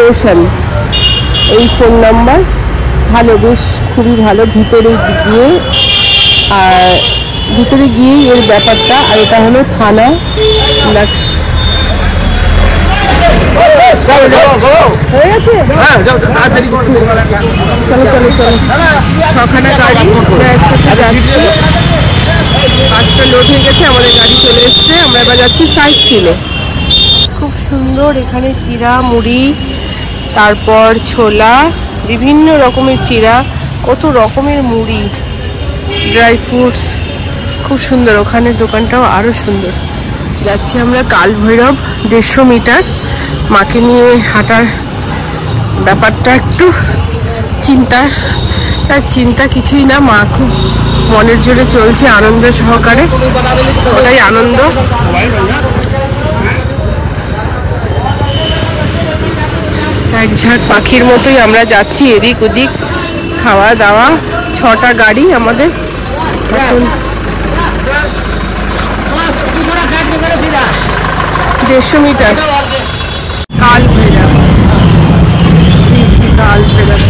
রোশন, এই phone number. ভালো, বেশ খুবই ভালো। ভিতরে গিয়ে আর ভিতরে গিয়েই এর ব্যাপারটা। আর এটা হলো থানা হয়ে গেছে। চলো চলো চলো, ছখানা গাড়ি একসাথে যাচ্ছে। 5টা লোড হয়ে গেছে, আমাদের গাড়ি চলে এসছে। আমরা এবার যাচ্ছি সাইড সিনে। খুব সুন্দর এখানে চিড়া মুড়ি, তারপর ছোলা, বিভিন্ন রকমের চিড়া, কত রকমের মুড়ি, ড্রাই ফ্রুটস, খুব সুন্দর। ওখানের দোকানটাও আরো সুন্দর। যাচ্ছি আমরা কাল ভৈরব, 150 মিটার। মাকে নিয়ে হাঁটার ব্যাপারটা একটু চিন্তা কিছুই না, মা খুব মনের জোরে চলছে, আনন্দ সহকারে, ওটাই আনন্দ। এক ঝাঁক পাখির মতোই আমরা যাচ্ছি এদিক ওদিক, খাওয়া দাওয়া। 6টা গাড়ি আমাদের। এখন 150 মিটার কাল ভৈরব, কাল ভৈরব।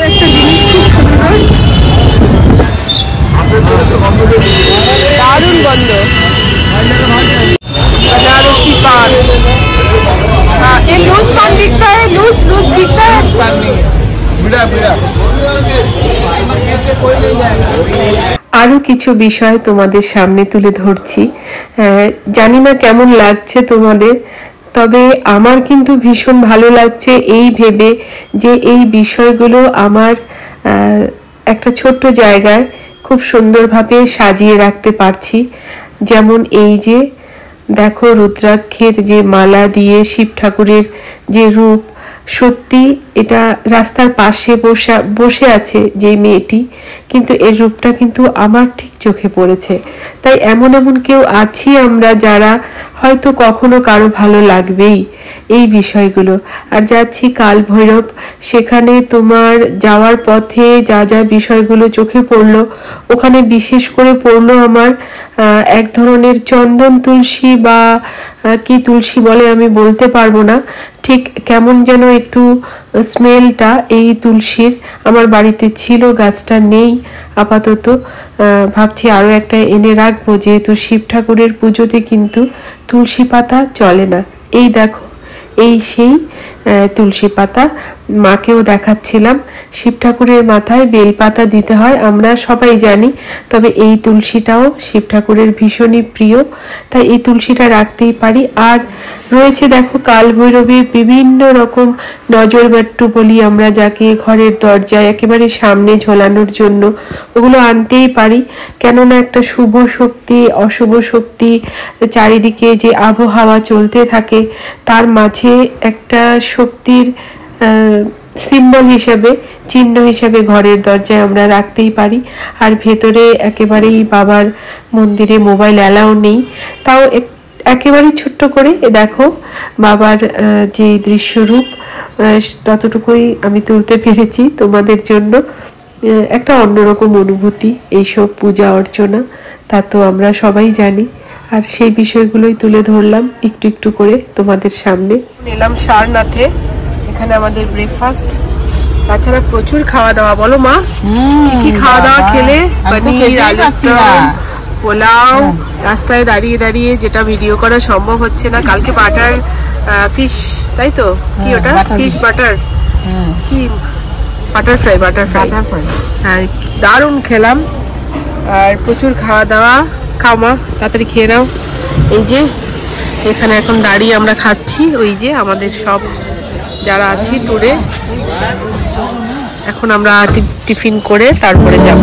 একটা জিনিস খুব সুন্দর, দারুণ গন্ধ, बनारसी पान। ये लूज पान बिकता है, लूज बिकता है। আরো কিছু বিষয় তোমাদের সামনে তুলে ধরছি। জানি না কেমন লাগছে তোমাদের, তবে আমার কিন্তু ভীষণ ভালো লাগছে এই ভেবে যে এই বিষয়গুলো আমার একটা ছোট্ট জায়গায় খুব সুন্দরভাবে সাজিয়ে রাখতে পারছি। যেমন এই যে দেখো, রুদ্রাক্ষের যে মালা দিয়ে শিব ঠাকুরের যে রূপ, সত্যি এটা রাস্তার পাশে বসে আছে যে মেয়েটি, কিন্তু এর রূপটা কিন্তু আমার ঠিক চোখে পড়েছে। তাই এমন কেউ আছি আমরা যারা হয়তো কখনো কারো ভালো লাগবেই এই বিষয়গুলো। আর যাচ্ছি কাল ভৈরব, সেখানে তোমার যাওয়ার পথে যা যা বিষয়গুলো চোখে পড়লো, ওখানে বিশেষ করে পড়লো আমার এক ধরনের চন্দন তুলসী বা কি তুলসী বলে আমি বলতে পারবো না, ঠিক কেমন যেন একটু স্মেলটা এই তুলসীর। আমার বাড়িতে ছিল, গাছটা নেই আপাতত, ভাবছি আরো একটা এনে রাখবো, যেহেতু শিব ঠাকুরের পুজোতে কিন্তু তুলসী পাতা চলে না। এই দেখো, এই সেই তুলসী পাতা। মাকেও দেখাচ্ছিলাম, শিব ঠাকুরের মাথায় বেল পাতা দিতে হয় আমরা সবাই জানি, তবে এই তুলসীটাও শিব ঠাকুরের ভীষণই প্রিয়, তাই এই তুলসীটা রাখতেই পারি। আর রয়েছে দেখো কাল ভৈরবের বিভিন্ন রকম নজরবাট্টু বলি আমরা যাকে, ঘরের দরজায় একেবারে সামনে ঝোলানোর জন্য, ওগুলো আনতেই পারি। কেননা একটা শুভ শক্তি অশুভ শক্তি চারিদিকে যে আবহাওয়া চলতে থাকে, তার মাঝে একটা শক্তির সিম্বল হিসেবে, চিহ্ন হিসেবে ঘরের দরজায় আমরা রাখতেই পারি। আর ভেতরে একেবারেই বাবার মন্দিরে মোবাইল অ্যালাউ নেই, তাও একেবারেই ছোট্ট করে দেখো বাবার যে দৃশ্যরূপ, ততটুকুই আমি তুলতে পেরেছি তোমাদের জন্য। একটা অন্যরকম অনুভূতি এইসব পূজা অর্চনা, তা তো আমরা সবাই জানি। আর সেই বিষয়গুলোই তুলে ধরলাম একটু একটু করে তোমাদের সামনে। এলাম সারনাথে, এখানে আমাদের ব্রেকফাস্ট, তাছাড়া প্রচুর খাওয়া দাওয়া। বলো মা, কি খাওয়া দাওয়া খেলে? পনির, আলুর দম, পোলাও, রাস্তায় দাঁড়িয়ে দাঁড়িয়ে, যেটা ভিডিও করা সম্ভব হচ্ছে না। কালকে বাটার ফিশ, তাই তো, কি ওটা ফিশ বাটার, কি বাটার ফ্রাই, হ্যাঁ, দারুণ খেলাম। আর প্রচুর খাওয়া দাওয়া। খাওয়া, তাড়াতাড়ি খেয়ে নাও। এই যে এখানে এখন দাঁড়িয়ে আমরা খাচ্ছি, ওই যে আমাদের সব যারা আছি ট্যুরে। এখন আমরা টিফিন করে তারপরে যাব।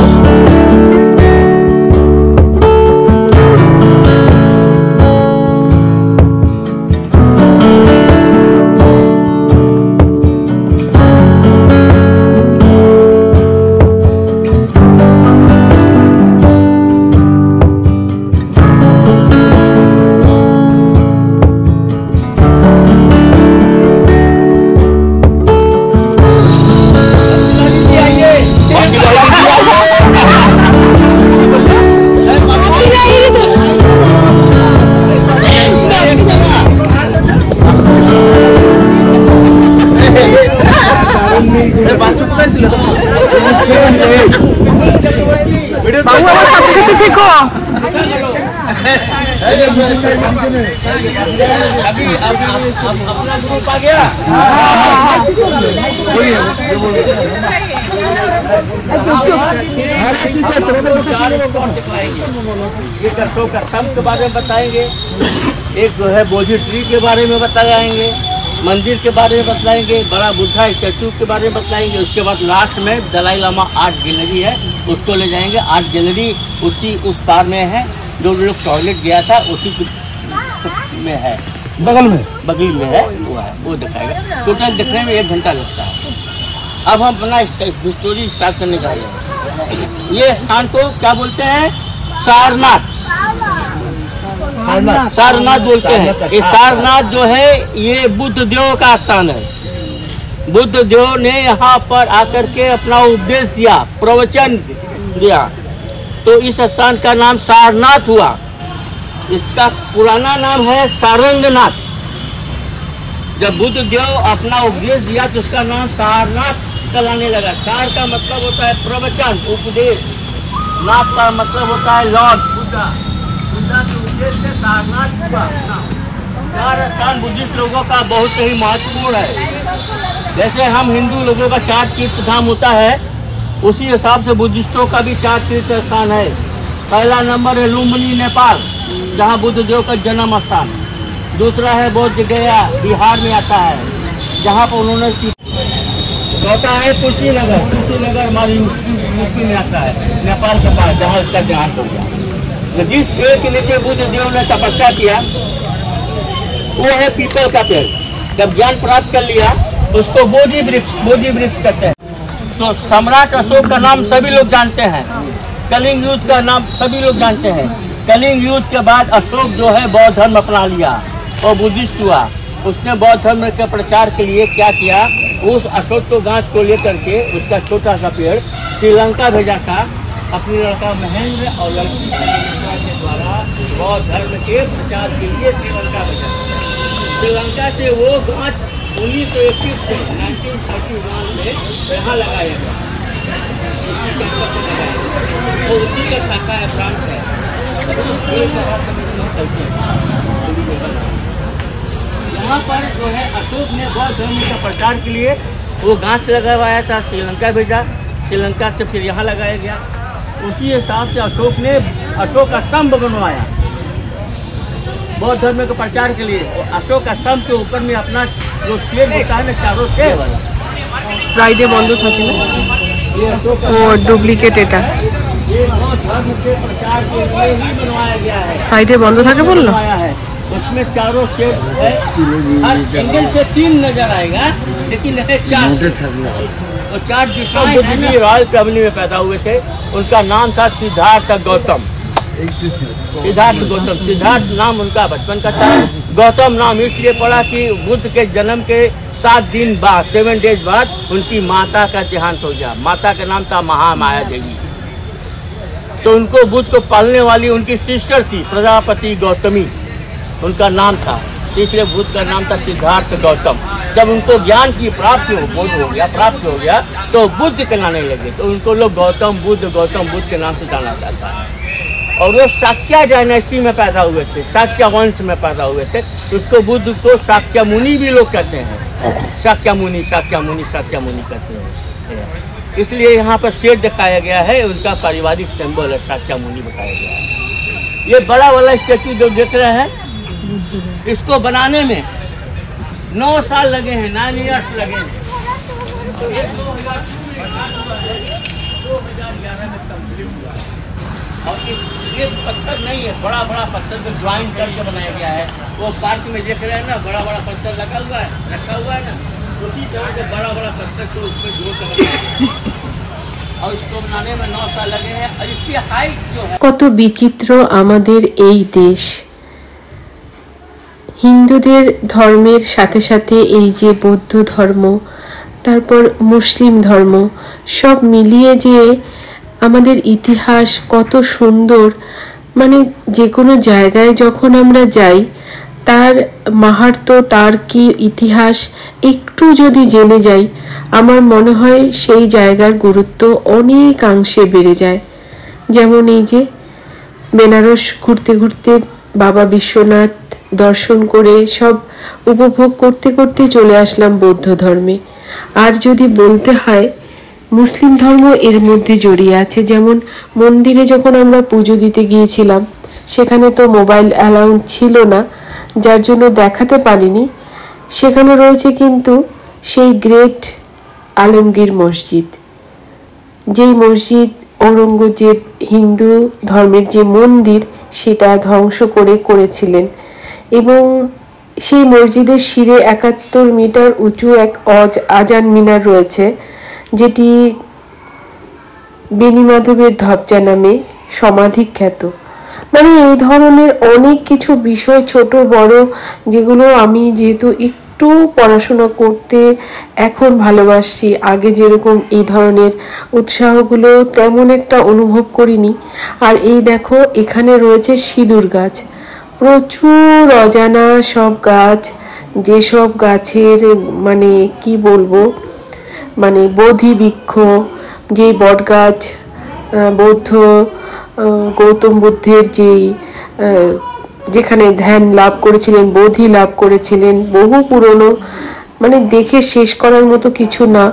अपना ग्रुप आ गया। ये शो का स्तंभ के बारे में बताएंगे, एक जो है बोझी ट्री के बारे में बताएंगे, मंदिर के बारे में बताएंगे, बड़ा बुद्धा स्टैचू के बारे में बताएंगे। उसके बाद लास्ट में दलाई लामा आर्ट गैलरी है, उसको ले जाएंगे। आर्ट गैलरी उस पार में है, जो लोग टॉयलेट गया था उसी में है, बगल में है, वो दिखाएगा। टोटल देखने में 1 घंटा लगता है। अब हम अपना स्टोरी स्टार्ट करने जा रहे हैं। ये स्थान को क्या बोलते हैं? सारनाथ बोलते हैं। ये सारनाथ जो है ये बुद्ध देव का स्थान है। बुद्ध देव ने यहाँ पर आकर के अपना उपदेश दिया, प्रवचन दिया, तो इस स्थान का नाम सारनाथ हुआ। इसका पुराना नाम है सारंगनाथ। जब बुद्ध देव अपना उपदेश दिया तो उसका नाम सारनाथ कहलाने लगा। सार का मतलब होता है प्रवचन, उपदेश। नाथ का मतलब होता है लॉर्ड, बुद्धा। बुद्धा के उपदेश से सारनाथ हुआ। चार स्थान बुद्धिस्ट लोगों का बहुत ही महत्वपूर्ण है। जैसे हम हिंदू लोगों का 4 तीर्थ धाम होता है, उसी हिसाब से बुद्धिस्टों का भी 4 तीर्थ स्थान है। पहला नंबर है लुम्बिनी नेपाल, जहाँ बुद्ध देव का जन्म स्थान। दूसरा है बोध गया, बिहार में आता है, जहाँ पर उन्होंने। चौथा है कुशीनगर हमारी यूपी में आता है, नेपाल के पास, जहाँ इसका देहांत हो गया। जिस पेड़ के नीचे बुद्ध देव ने तपस्या किया वो है पीपल का पेड़। जब ज्ञान प्राप्त कर लिया उसको बोधि वृक्ष कहते हैं। तो सम्राट अशोक का नाम सभी लोग जानते हैं, कलिंग युद्ध का नाम सभी लोग जानते हैं। कलिंग युद्ध के बाद अशोक जो है बौद्ध धर्म अपना लिया और बुद्धिस्ट हुआ। उसने बौद्ध धर्म के प्रचार के लिए क्या किया, उस अशोक को गाछ को लेकर के उसका छोटा सा पेड़ श्रीलंका भेजा था। अपनी लड़का महेंद्र और लड़की के द्वारा बौद्ध धर्म के प्रचार के लिए श्रीलंका भेजा। श्रीलंका से वो गाछ 1921 में 1931 में यहाँ लगाया गया, तो उसी का शाखा है, ब्रांच है। यहाँ पर जो है अशोक ने बौद्ध धर्म का प्रचार के लिए वो गाछ लगवाया था, श्रीलंका भेजा, श्रीलंका से फिर यहाँ लगाया गया। उसी हिसाब से अशोक ने अशोक स्तंभ बनवाया बौद्ध धर्म के प्रचार के लिए। अशोक स्तंभ के ऊपर में अपना जो शेर होता है ना, चारों शेर वाला, फ्राइडे बंद থাকে না ও ডুপ্লিকেট এটা ये बौद्ध धर्म के प्रचार के लिए ही बनवाया गया है। फ्राइडे बंद থাকে বললো है, उसमें चारों शेर है, हर एंगल से 3 नजर आएगा, लेकिन है 4 और 4 दिशाएं हैं। रॉयल फैमिली में पैदा हुए थे, उनका नाम था सिद्धार्थ गौतम। सिद्धार्थ नाम उनका बचपन का था। गौतम नाम इसलिए पड़ा कि बुद्ध के जन्म के 7 दिन बाद, 7 डेज बाद उनकी माता का देहांत हो गया। माता का नाम था महामाया देवी। तो उनको बुद्ध को पालने वाली उनकी सिस्टर थी प्रजापति गौतमी, उनका नाम था, इसलिए बुद्ध का नाम था सिद्धार्थ गौतम। जब उनको ज्ञान की प्राप्ति हो गया तो बुद्ध कहलाने लगे, तो उनको लोग गौतम बुद्ध के नाम से जाना जाता है। और वो शाक्य डायनेस्टी में पैदा हुए थे, शाक्य वंश में पैदा हुए थे। उसको बुद्ध को शाक्य मुनि भी लोग कहते हैं, शाक्य मुनि कहते हैं। इसलिए यहाँ पर शेर दिखाया गया है, उनका पारिवारिक सिंबल है, शाक्य मुनि बताया गया है। ये बड़ा वाला स्टैचू जो देख रहे हैं, इसको बनाने में 9 साल लगे हैं, 9 ईयर्स लगे हैं। 2011 में कंप्लीट हुआ। और ये पत्थर नहीं है, बड़ा पत्थर को ज्वाइन करके बनाया गया है। वो पार्क में देख रहे हैं ना, बड़ा पत्थर लगा हुआ है, रखा हुआ है ना, उसी तरह के बड़ा पत्थर को उसमें जोड़ कर बनाया और इसको बनाने में 9 साल लगे हैं। और इसकी हाइट जो है, কত বিচিত্র আমাদের এই দেশ। হিন্দুদের ধর্মের সাথে সাথে এই যে বৌদ্ধ ধর্ম, তারপর মুসলিম ধর্ম, সব মিলিয়ে যে আমাদের ইতিহাস কত সুন্দর। মানে যে কোনো জায়গায় যখন আমরা যাই তার মাহাত্ম্য, তার কি ইতিহাস একটু যদি জেনে যাই, আমার মনে হয় সেই জায়গার গুরুত্ব অনেকাংশে বেড়ে যায়। যেমন এই যে বেনারস ঘুরতে ঘুরতে বাবা বিশ্বনাথ দর্শন করে সব উপভোগ করতে করতে চলে আসলাম বৌদ্ধ ধর্মে। আর যদি বলতে হয়, মুসলিম ধর্ম এর মধ্যে জড়িয়ে আছে। যেমন মন্দিরে যখন আমরা পুজো দিতে গিয়েছিলাম, সেখানে তো মোবাইল অ্যালাউড ছিল না, যার জন্য দেখাতে পারিনি। সেখানে রয়েছে কিন্তু সেই গ্রেট আলমগীর মসজিদ, যেই মসজিদ ঔরঙ্গজেব হিন্দু ধর্মের যে মন্দির সেটা ধ্বংস করেছিলেন। এবং সেই মসজিদের শিরে 71 মিটার উঁচু এক আজান মিনার রয়েছে, যেটি বেণীমাধবের ধবজা নামে সমাধিখ্যাত। মানে এই ধরনের অনেক কিছু বিষয়, ছোট বড়, যেগুলো আমি যেহেতু একটু পড়াশোনা করতে এখন ভালোবাসছি, আগে যেরকম এই ধরনের উৎসাহগুলো তেমন একটা অনুভব করিনি। আর এই দেখো, এখানে রয়েছে সিঁদুর গাছ, প্রচুর অজানা সব গাছ, যেসব গাছের মানে কি বলবো, মানে বোধি বৃক্ষ, যে বট গাছ বৌদ্ধ গৌতম বুদ্ধের যেখানে ধ্যান লাভ করেছিলেন, বোধি লাভ করেছিলেন, বহু পুরনো, মানে দেখে শেষ করার মতো কিছু না।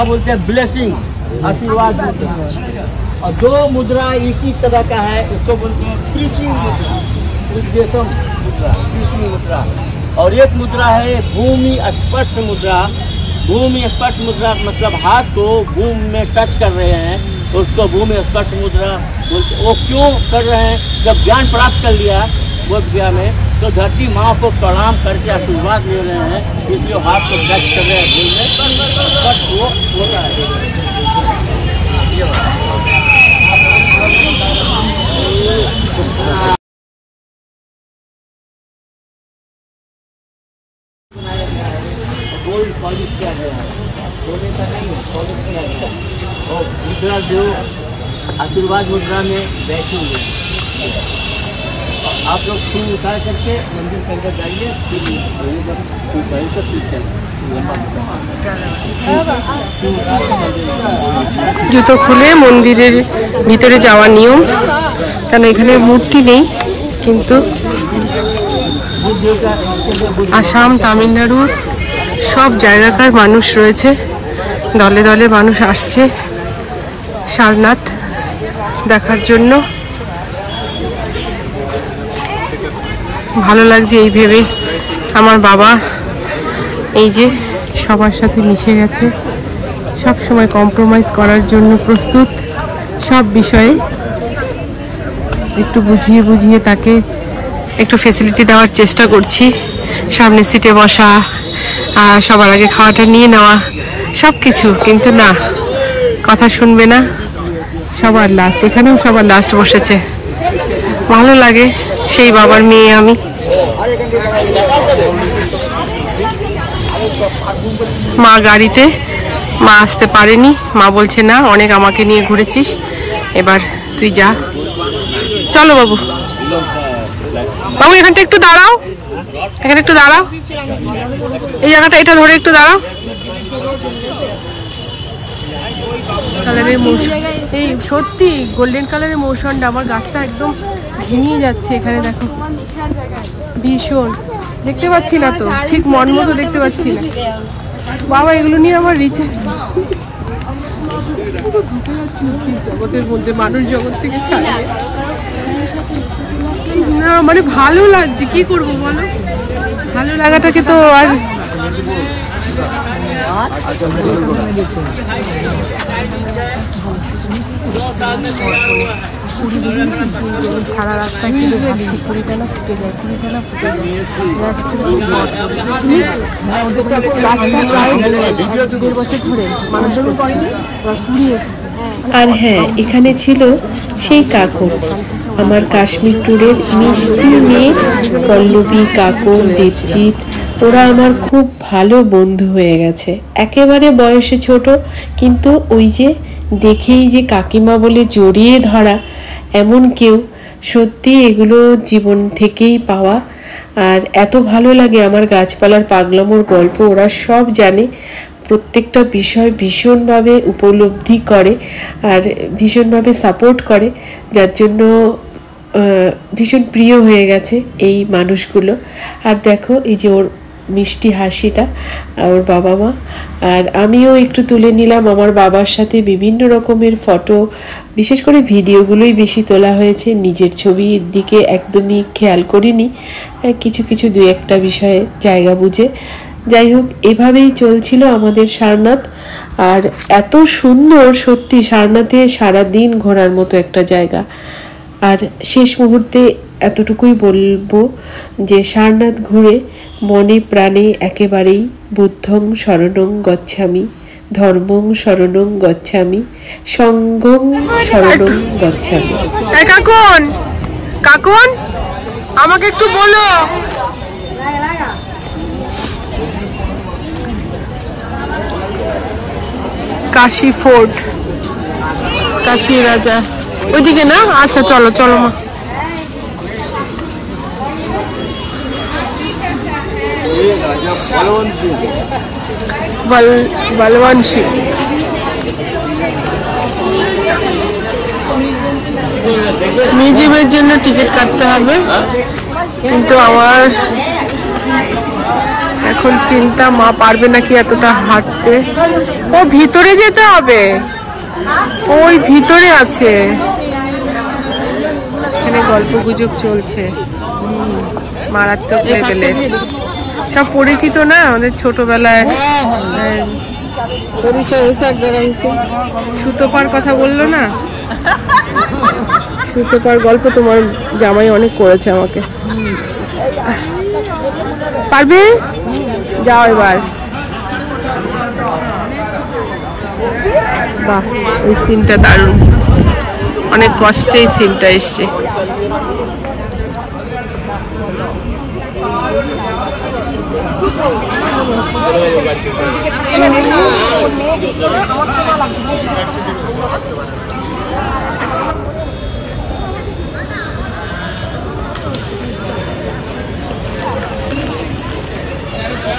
बोलते हैं ब्लेसिंग, आशीर्वाद मुद्रा। और दो मुद्रा एक ही तरह का है, उसको बोलते हैं प्रीचिंग मुद्रा, उपदेशम मुद्रा, प्रीचिंग मुद्रा। और एक मुद्रा है भूमि स्पर्श मुद्रा। भूमि स्पर्श मुद्रा मतलब हाथ को भूमि में टच कर रहे हैं, तो उसको भूमि स्पर्श मुद्रा बोलते। वो क्यों कर रहे हैं? जब ज्ञान प्राप्त कर लिया बोध गया में, तो धरती माँ को प्रणाम करके आशीर्वाद ले रहे हैं, इसलिए हाथ को टच कर रहे हैं भूमि में, बस वो होता है। गोल्ड पॉलिश किया गया है, सोने का नहीं, पॉलिश किया गया है। और मुद्रा जो आशीर्वाद मुद्रा में बैठेंगे, आप लोग शुरू उतार करके मंदिर के अंदर जाइए, फिर জুতো খুলে মন্দিরের ভিতরে যাওয়ার নিয়ম, কারণ এখানে মূর্তি নেই, কিন্তু আসাম তামিলনাড়ুর সব জায়গাকার মানুষ রয়েছে, দলে দলে মানুষ আসছে সারনাথ দেখার জন্য। ভালো লাগছে এই ভেবে। আমার বাবা এই যে সবার সাথে মিশে গেছে, সব সময় কম্প্রোমাইজ করার জন্য প্রস্তুত, সব বিষয়ে একটু বুঝিয়ে বুঝিয়ে তাকে একটু ফেসিলিটি দেওয়ার চেষ্টা করছি। সামনে সিটে বসা, সবার আগে খাওয়াটা নিয়ে নেওয়া, সব কিছু, কিন্তু না, কথা শুনবে না, সবার লাস্ট। এখানেও সবার লাস্ট বসেছে, ভালো লাগে। সেই বাবার মেয়ে আমি। মা গাড়িতে, মা আসতে পারেনি, মা বলছে না, অনেক আমাকে নিয়ে ঘুরেছিস, এবার তুই যা। চলো বাবু, বাবু এখানটা একটু দাঁড়াও, এখানে একটু দাঁড়াও, এই জায়গাটা এটা ধরে একটু দাঁড়াও। কালারের মৌসুম, এই সত্যি গোল্ডেন কালারের মৌসুমটা, আমার গাছটা একদম ঝিমিয়ে যাচ্ছে। এখানে দেখো, ভীষণ দেখতে পাচ্ছি না তো, ঠিক মন মতো দেখতে পাচ্ছি না। বাবা এগুলো নিয়ে আমার রিচার্জ জগতের মধ্যে, মানুষ জগৎ থেকে ছাড়িয়ে না, মানে ভালো লাগছে, কি করবো বলো, ভালো লাগাটাকে তো আর সারা রাস্তায় কুড়িটা না ফুটে যায়, কুড়িটা না ফুটে যায়। আর হ্যাঁ, এখানে ছিল সেই কাকু, আমার কাশ্মীর ট্যুরের মিষ্টি মেয়ে পল্লবী, কাকু, দেবজিৎ। ওরা আমার খুব ভালো বন্ধু হয়ে গেছে, একেবারে বয়সে ছোট, কিন্তু ওই যে দেখেই যে কাকিমা বলে জড়িয়ে ধরা এমন কেউ, সত্যি এগুলো জীবন থেকেই পাওয়া। আর এত ভালো লাগে আমার গাছপালার পাগলামোর গল্প, ওরা সব জানে, প্রত্যেকটা বিষয় ভীষণভাবে উপলব্ধি করে আর ভীষণভাবে সাপোর্ট করে, যার জন্য ভীষণ প্রিয় হয়ে গেছে এই মানুষগুলো। আর দেখো এই যে ওর মিষ্টি হাসিটা, ওর বাবা মা, আর আমিও একটু তুলে নিলাম আমার বাবার সাথে বিভিন্ন রকমের ফটো, বিশেষ করে ভিডিওগুলোই বেশি তোলা হয়েছে, নিজের ছবির দিকে একদমই খেয়াল করিনি, কিছু কিছু দু একটা বিষয়ে জায়গা বুঝে। যাই হোক, এভাবেই চলছিল আমাদের সারনাথ। আর এত সুন্দর, সত্যি সারনাথে সারাদিন ঘোরার মতো একটা জায়গা। আর শেষ মুহূর্তে এতটুকুই বলবো যে সারনাথ ঘুরে মনে প্রাণে একেবারেই বুদ্ধং শরণং গচ্ছামি, ধর্মং শরণং গচ্ছামি, সঙ্ঘং শরণং গচ্ছামি। কাকুন, কাকুন আমাকে একটু বলো, কাশী ফোর্ট, কাশী রাজা ওইদিকে না? আচ্ছা চলো চলো মা। বলবন্ত সিং, মিউজিয়ামের জন্য টিকিট কাটতে হবে, কিন্তু আমার এখন চিন্তা মা পারবে নাকি এতটা হাঁটতে। ও ভিতরে যেতে হবে, ওই ভিতরে আছে। এখানে গল্প গুজব চলছে, মারাত্মক লেভেলের, সব পরিচিত না আমাদের ছোটবেলায়। সুতোপার কথা বললো না, সুতোপার গল্প তোমার জামাই অনেক করেছে আমাকে। পারবে? যাও এবার। বাহ, এই সিনটা দারুণ, অনেক কষ্টে এই সিনটা এসছে।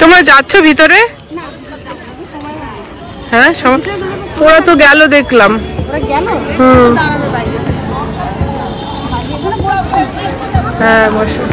তোমরা যাচ্ছ ভিতরে? হ্যাঁ, ওরা তো গেল দেখলাম। হ্যাঁ বসো।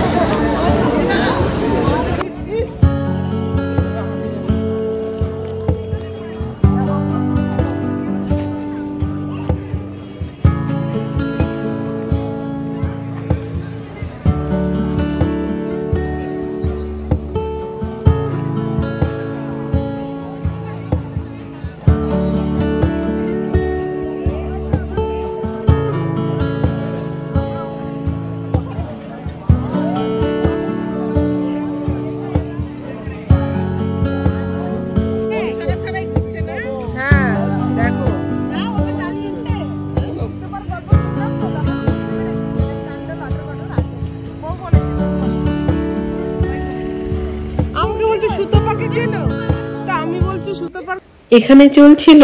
এখানে চলছিল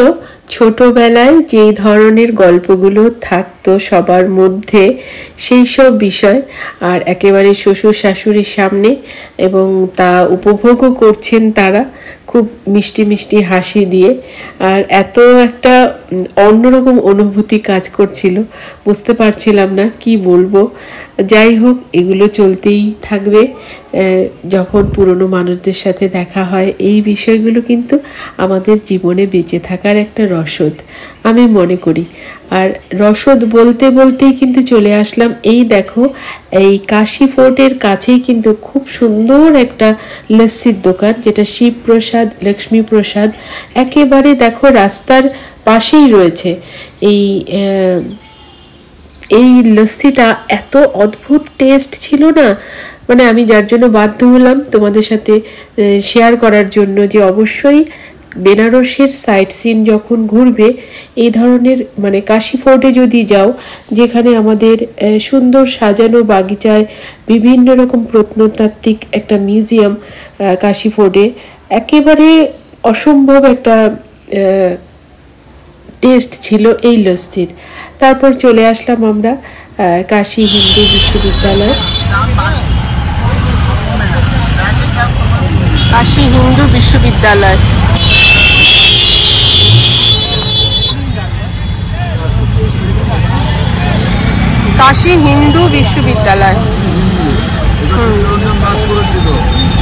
ছোটবেলায় যে ধরনের গল্পগুলো থাকতো সবার মধ্যে, সেই সব বিষয়, আর একেবারে শ্বশুর শাশুড়ির সামনে, এবং তা উপভোগও করছেন তারা খুব মিষ্টি মিষ্টি হাসি দিয়ে। আর এত একটা অন্যরকম অনুভূতি কাজ করছিল, বুঝতে পারছিলাম না কি বলবো। যাই হোক, এগুলো চলতেই থাকবে। যখন পুরনো মানুষদের সাথে দেখা হয়, এই বিষয়গুলো কিন্তু আমাদের জীবনে বেঁচে থাকার একটা রসদ আমি মনে করি। আর রসদ বলতে বলতেই কিন্তু চলে আসলাম, এই দেখো এই কাশী ফোর্টের কাছেই কিন্তু খুব সুন্দর একটা লস্যির দোকান, যেটা শিবপ্রসাদ, লক্ষ্মীপ্রসাদ, একেবারে দেখো রাস্তার পাশেই রয়েছে। এই লস্যিটা এত অদ্ভুত টেস্ট ছিল না, মানে আমি যার জন্য বাধ্য হলাম তোমাদের সাথে শেয়ার করার জন্য যে অবশ্যই বেনারসের সাইট সিন যখন ঘুরবে এই ধরনের মানে কাশী ফোর্টে যদি যাও, যেখানে আমাদের সুন্দর সাজানো বাগিচায় বিভিন্ন রকম প্রত্নতাত্ত্বিক একটা মিউজিয়াম কাশী ফোর্টে, একেবারে অসম্ভব একটা টেস্ট ছিল এই লস্যির। তারপর চলে আসলাম আমরা কাশী হিন্দু বিশ্ববিদ্যালয়। কাশী হিন্দু বিশ্ববিদ্যালয়, কাশী হিন্দু বিশ্ববিদ্যালয়,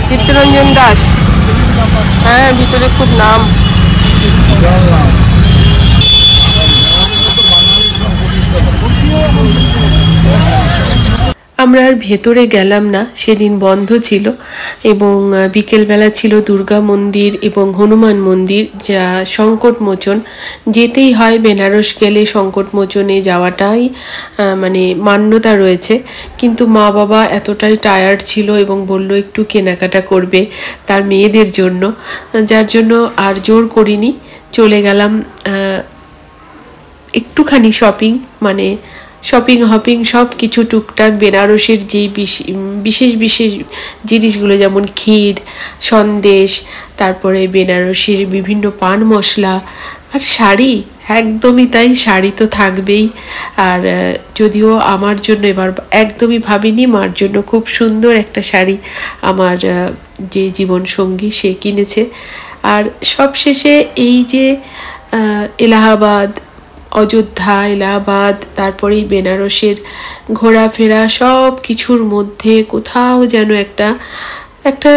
চিত্তরঞ্জন দাস, হ্যাঁ ভিতরে খুব নাম। আমরা আর ভেতরে গেলাম না, সেদিন বন্ধ ছিল এবং বিকেলবেলা ছিল দুর্গা মন্দির এবং হনুমান মন্দির, যা সংকটমোচন। যেতেই হয়, বেনারস গেলে সংকটমোচনে যাওয়াটাই মানে মান্যতা রয়েছে। কিন্তু মা বাবা এতটাই টায়ার্ড ছিল এবং বলল একটু কেনাকাটা করবে তার মেয়েদের জন্য, যার জন্য আর জোর করিনি, চলে গেলাম একটুখানি শপিং, মানে শপিং হপিং সব কিছু টুকটাক বেনারসের যে বিশেষ বিশেষ জিনিসগুলো, যেমন ক্ষীর, সন্দেশ, তারপরে বেনারসের বিভিন্ন পান মশলা আর শাড়ি, একদমই তাই, শাড়ি তো থাকবেই। আর যদিও আমার জন্য এবার একদমই ভাবিনি, মার জন্য খুব সুন্দর একটা শাড়ি আমার যে জীবনসঙ্গী সে কিনেছে। আর সবশেষে এই যে এলাহাবাদ, অযোধ্যা, এলাহাবাদ, তারপরেই বেনারসের ঘোরাফেরা, সব কিছুর মধ্যে কোথাও যেন একটা একটা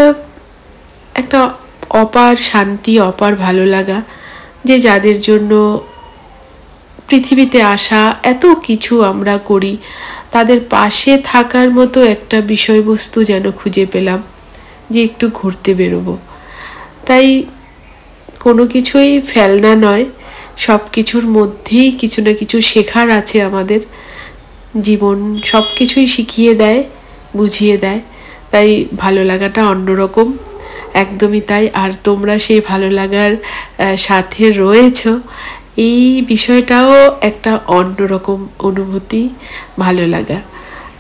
একটা অপার শান্তি, অপার ভালো লাগা, যে যাদের জন্য পৃথিবীতে আসা, এত কিছু আমরা করি, তাদের পাশে থাকার মতো একটা বিষয়বস্তু যেন খুঁজে পেলাম, যে একটু ঘুরতে বেরোবো। তাই কোনো কিছুই ফেলনা নয়, সব কিছুর মধ্যেই কিছু না কিছু শেখার আছে আমাদের। জীবন সব কিছুই শিখিয়ে দেয়, বুঝিয়ে দেয়, তাই ভালো লাগাটা অন্যরকম, একদমই তাই। আর তোমরা সেই ভালো লাগার সাথে রয়েছো, এই বিষয়টাও একটা অন্যরকম অনুভূতি, ভালো লাগা।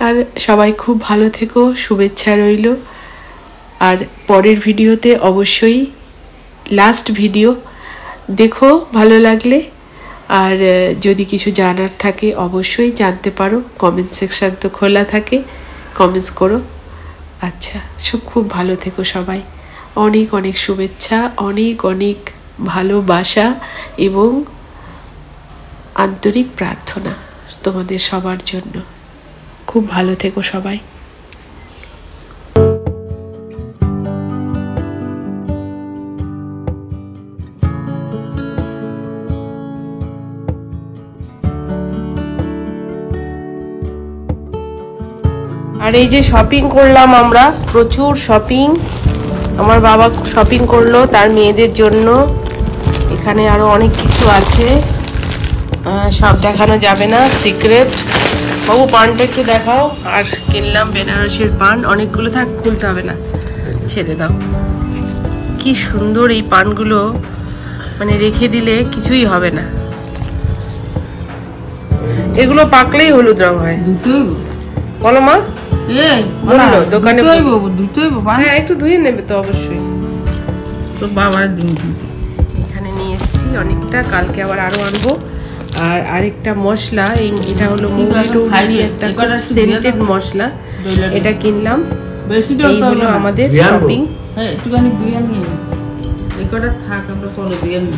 আর সবাই খুব ভালো থেকো, শুভেচ্ছা রইল। আর পরের ভিডিওতে অবশ্যই লাস্ট ভিডিও দেখো ভালো লাগলে, আর যদি কিছু জানার থাকে অবশ্যই জানতে পারো, কমেন্ট সেকশন তো খোলা থাকে, কমেন্টস করো। আচ্ছা, খুব ভালো থেকো সবাই, অনেক অনেক শুভেচ্ছা, অনেক অনেক ভালোবাসা এবং আন্তরিক প্রার্থনা তোমাদের সবার জন্য। খুব ভালো থেকো সবাই। আর এই যে শপিং করলাম আমরা, প্রচুর শপিং, আমার বাবা শপিং করলো তার মেয়েদের জন্য। এখানে আরো অনেক কিছু আছে, সব দেখানো যাবে না, সিক্রেট। বাবু পানটা একটু দেখাও। আর কিনলাম বেনারসের পান, অনেকগুলো থাক, খুলতে হবে না, ছেড়ে দাও। কি সুন্দর এই পানগুলো, মানে রেখে দিলে কিছুই হবে না। এগুলো পাকলেই হলুদ রং হয়, বলো মা? বললো দোকানে হ্যাঁ একটু ধুয়ে নেবে তো অবশ্যই। তো বাবার দিন এখানে নিয়ে এসছি অনেকটা, কালকে আবার আরো আনবো। আর আরেকটা মশলা, এটা হলো একটা সেন্টেড মশলা, এটা কিনলাম। এই হলো আমাদের শপিং। একটুখানি বিরিয়ানি, এই কটা থাক, আমরা পরে বিরিয়ানি।